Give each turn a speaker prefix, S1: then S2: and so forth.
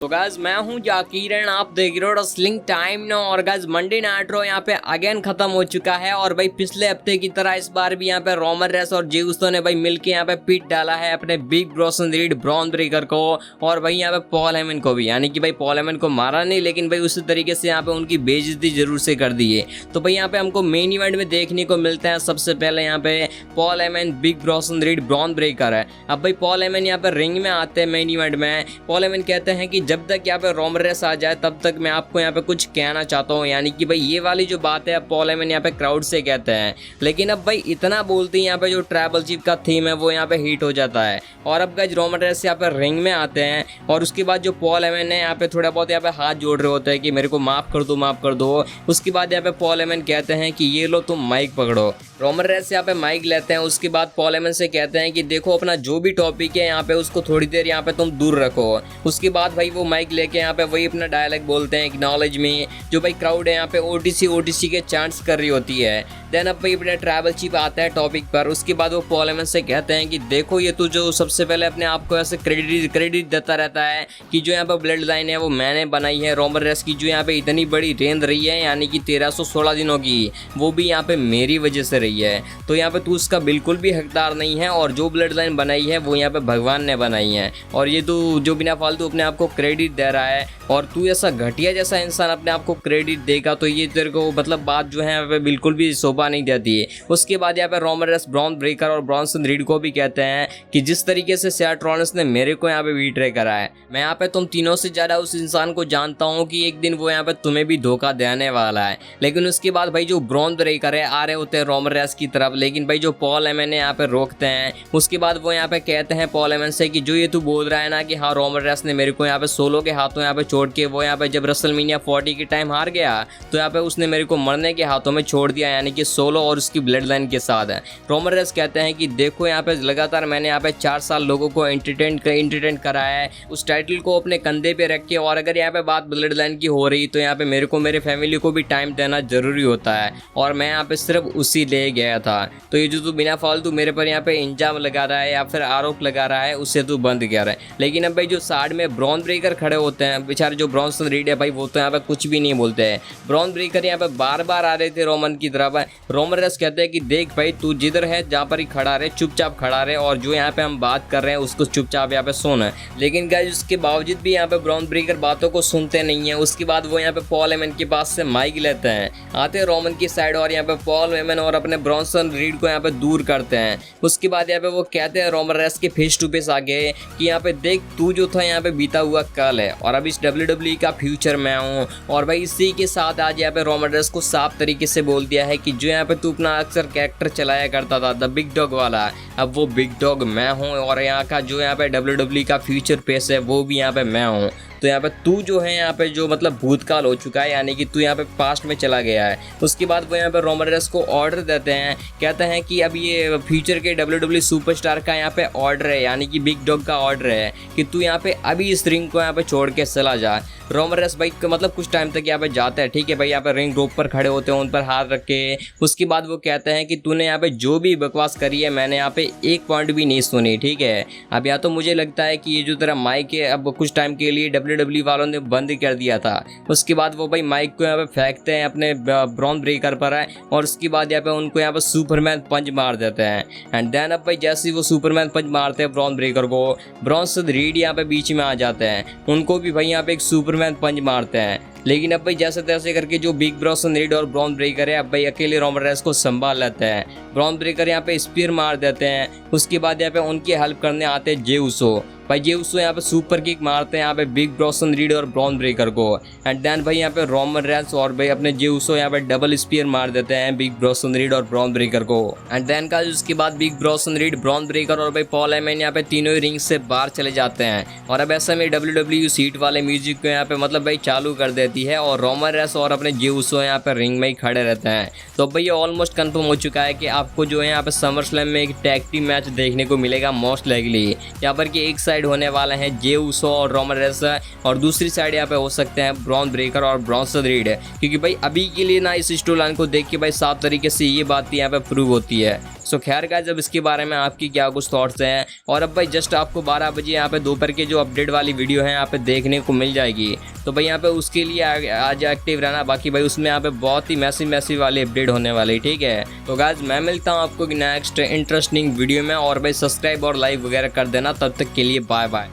S1: तो गाइस मैं हूं जाकिर एंड आप देख रहे हो रेसलिंग टाइम नो। और गाइस मंडे नाइट रॉ यहाँ पे अगेन खत्म हो चुका है। और भाई पिछले हफ्ते की तरह इस बार भी यहाँ पे रोमन रेस और जे उसो ने भाई मिलके यहाँ पे पीट डाला है अपने big Bronson Reed Bron breaker को और भाई यहाँ पे पॉल हेमन को भी। यानी कि भाई पॉल हेमन को मारा नहीं, लेकिन भाई उसी तरीके से यहाँ पे उनकी बेइज्जती जरूर से कर दी है। तो भाई यहाँ पे हमको मेन इवेंट में देखने को मिलता है सबसे पहले यहाँ पे Paul Heyman big Bronson Reed Bron Breakker है। अब भाई पॉल हेमन यहाँ पे रिंग में आते हैं मेन इवेंट में। पॉल हेमन कहते हैं कि जब तक यहाँ पे रोमन रेस आ जाए तब तक मैं आपको यहाँ पे कुछ कहना चाहता हूँ। यानी कि भाई ये वाली जो बात है अब पॉल हेमन यहाँ पे क्राउड से कहते हैं, लेकिन अब भाई इतना बोलते हैं यहाँ पे जो ट्राइबल चीफ का थीम है वो यहाँ पे हिट हो जाता है। और अब गाइस रोमन रेस यहाँ पे रिंग में आते हैं और उसके बाद जो पॉल हेमन है यहाँ पे थोड़ा बहुत यहाँ पे हाथ जोड़ रहे होते हैं कि मेरे को माफ कर दो माफ कर दो। उसके बाद यहाँ पे पॉल हेमन कहते हैं कि ये लो तुम माइक पकड़ो। रोमन रेस यहाँ पे माइक लेते हैं। उसके बाद पॉल हेमन से कहते हैं कि देखो अपना जो भी टॉपिक है यहाँ पे उसको थोड़ी देर यहाँ पे तुम दूर रखो। उसके बाद भाई वो माइक लेके यहाँ पे वही अपना डायलॉग बोलते हैं एक्नॉलेज में। जो भाई क्राउड है यहाँ पे ओटीसी के चांट्स कर रही होती है। देन अब भाई अपने ट्राइबल चीफ आता है टॉपिक पर। उसके बाद वो पॉल हेमन से कहते हैं कि देखो ये तो जो सबसे पहले अपने आप को ऐसे क्रेडिट देता रहता है कि जो यहाँ पे ब्लड लाइन है वो मैंने बनाई है। रोमन रेस की जो यहाँ पे इतनी बड़ी रेंज रही है यानी कि 1316 दिनों की, वो भी यहाँ पे मेरी वजह से रही है। तो यहाँ पे तू उसका बिल्कुल भी हकदार नहीं है और जो ब्लड लाइन बनाई है वो यहाँ पे भगवान ने बनाई है। और ये तू जो बिना फालतू अपने आप को क्रेडिट दे रहा है और तू ऐसा घटिया जैसा इंसान अपने आप को क्रेडिट देगा तो ये तेरे को मतलब बात जो है यहाँ पे बिल्कुल भी शोभा नहीं देती है। उसके बाद यहाँ पे रोमन रेस ब्रॉन ब्रेकर और ब्रॉन्सन रीड को भी कहते हैं कि जिस तरीके से सेथ रॉलिन्स ने मेरे को यहाँ पे बीट्रे करा है, मैं यहाँ पे तुम तीनों से ज़्यादा उस इंसान को जानता हूँ कि एक दिन वो यहाँ पे तुम्हें भी धोखा देने वाला है। लेकिन उसके बाद भाई जो ब्रॉन ब्रेकर है आ रहे होते हैं रोमन रेस की तरफ, लेकिन भाई जो पॉल हेमन यहाँ पे रोकते हैं। उसके बाद वो यहाँ पे कहते हैं पॉल हेमन से कि जो ये तू बोल रहा है ना कि हाँ रोमन रेस ने मेरे को यहाँ पे सोलो के हाथों यहाँ पे छोड़ के वो यहाँ पे जब रेसलमेनिया 40 के टाइम हार गया तो यहाँ पे उसने मेरे को मरने के हाथों में छोड़ दिया, यानी कि सोलो और उसकी ब्लड लाइन के साथ है। रोमन रेस कहते हैं कि देखो यहाँ पे लगातार मैंने यहाँ पे 4 साल लोगों को एंटरटेन कराया है उस टाइटल को अपने कंधे पे रख के, और अगर यहाँ पे बात ब्लड लाइन की हो रही तो यहाँ पे मेरे को मेरे फैमिली को भी टाइम देना जरूरी होता है और मैं यहाँ पे सिर्फ उसी ले गया था। तो ये जो तू बिना फालतू मेरे पर यहाँ पे इंजाम लगा रहा है या फिर आरोप लगा रहा है उससे तू बंद कर रहा है। लेकिन अब भाई जो साइड में ब्रॉन ब्रेकर खड़े होते हैं बेचारे जो ब्रॉन्सन रीड है भाई वो तो यहाँ पे कुछ भी नहीं बोलते हैं। ब्रॉन ब्रेकर यहाँ पे बार बार आ रहे थे रोमन की तरफ। रोमन रेस कहते हैं कि देख भाई तू जिधर है जहाँ पर ही खड़ा रहे चुपचाप खड़ा रहे और जो यहाँ पे हम बात कर रहे हैं उसको चुपचाप यहाँ पे सुन। लेकिन गाइस उसके बावजूद भी यहाँ पे ब्रॉन ब्रेकर बातों को सुनते नहीं है। उसके बाद वो यहाँ पे पॉल हेमन के पास से माइक लेते हैं, आते हैं रोमन की साइड और यहाँ पे पॉल हेमन और अपने ब्रॉन्सन रीड को यहाँ पे दूर करते हैं। उसके बाद यहाँ पे वो कहते हैं रोमन रेस के फेस टू फेस आगे कि यहाँ पे देख तू जो था यहाँ पे बीता हुआ कल है और अब इस WWE का फ्यूचर मैं हूँ। और भाई इसी के साथ आज यहाँ पे रोमन रेस को साफ तरीके से बोल दिया है कि जो यहाँ पे तू अपना अक्सर कैरेक्टर चलाया करता था द बिग डॉग वाला, अब वो बिग डॉग मैं हूँ और यहाँ का जो यहाँ पे WWE का फ्यूचर फेस है वो भी यहाँ पे मैं हूँ। तो यहाँ पे तू जो है यहाँ पे जो मतलब भूतकाल हो चुका है, यानी कि तू यहाँ पे पास्ट में चला गया है। उसके बाद वो यहाँ पे रोमन रेस को ऑर्डर देते हैं, कहते हैं कि अब ये फ्यूचर के WWE सुपरस्टार का यहाँ पे ऑर्डर है, यानी कि बिग डॉग का ऑर्डर है कि तू यहाँ पे अभी इस रिंग को यहाँ पे छोड़ के चला जा। रोमन रेस भाई मतलब कुछ टाइम तक यहाँ पे जाते हैं, ठीक है भाई यहाँ पे रिंग रोप पर खड़े होते हैं उन पर हाथ रख के। उसके बाद वो कहते हैं कि तूने यहाँ पे जो भी बकवास करी है मैंने यहाँ पे एक पॉइंट भी नहीं सुनी, ठीक है। अब या तो मुझे लगता है कि ये जो तेरा माइक है अब कुछ टाइम के लिए WWE वालों ने बंद कर दिया था। उसके बाद वो भाई माइक को यहाँ पे फेंकते हैं अपने ब्रॉन ब्रेकर पर है और उसके बाद यहाँ पे उनको यहाँ पे सुपरमैन पंच मार देते हैं। एंड देन अब भाई जैसे ही वो सुपरमैन पंच मारते हैं ब्रॉन ब्रेकर को, ब्रॉन्सन रीड यहाँ पे बीच में आ जाते हैं, उनको भी भाई यहाँ पे एक सुपरमैन पंच मारते हैं। लेकिन अब भाई जैसे तैसे करके जो बिग ब्रॉन्सन रीड और ब्रॉन ब्रेकर है अब भाई अकेले रोमन रेस को संभाल लेते हैं। ब्रॉन ब्रेकर यहाँ पे स्पीयर मार देते हैं। उसके बाद यहाँ पे उनकी हेल्प करने आते हैं जे उसो। भाई जे उसो यहाँ पे सुपर किक मारते हैं यहाँ पे बिग ब्रॉन्सन रीड और ब्रॉन ब्रेकर को। एंड देन भाई यहाँ पे रोमन रेस और भाई अपने जे उसो यहाँ पे डबल स्पीयर मार देते हैं बिग ब्रॉन्सन रीड और ब्रॉन ब्रेकर को। एंड देन का उसके बाद big Bronson read Bron breaker और भाई पॉल हेमन यहाँ पे तीनों ही रिंग से बाहर चले जाते हैं। और अब ऐसा में WWE सीट वाले म्यूजिक को यहाँ पे मतलब भाई चालू कर देती है और रोमन रेस और अपने जे उसो यहाँ पे रिंग में ही खड़े रहते हैं। तो भाई ये ऑलमोस्ट कंफर्म हो चुका है कि आपको जो है यहाँ पे समर स्लैम में एक टैग टीम मैच देखने को मिलेगा मोस्ट लाइकली। यहाँ पर कि एक साइड होने वाला है जे उसो और रोमन रेस और दूसरी साइड यहाँ पे हो सकते हैं ब्रॉन ब्रेकर और ब्रॉन्सन रीड, क्योंकि भाई अभी के लिए ना इस स्टोरी लाइन को देख के भाई साफ तरीके से ये बात यहाँ पे प्रूव होती है। सो खैर गाइस, अब इसके बारे में आपकी क्या कुछ थॉट्स हैं। और अब भाई जस्ट आपको 12 बजे यहाँ पे दोपहर के जो अपडेट वाली वीडियो है यहाँ पे देखने को मिल जाएगी, तो भाई यहाँ पे उसके लिए आज एक्टिव रहना। बाकी भाई उसमें यहाँ पे बहुत ही मैसिव वाली अपडेट होने वाली, ठीक है। तो गाइस मैं मिलता हूँ आपको नेक्स्ट इंटरेस्टिंग वीडियो में, और भाई सब्सक्राइब और लाइक वगैरह कर देना। तब तक के लिए बाय बाय।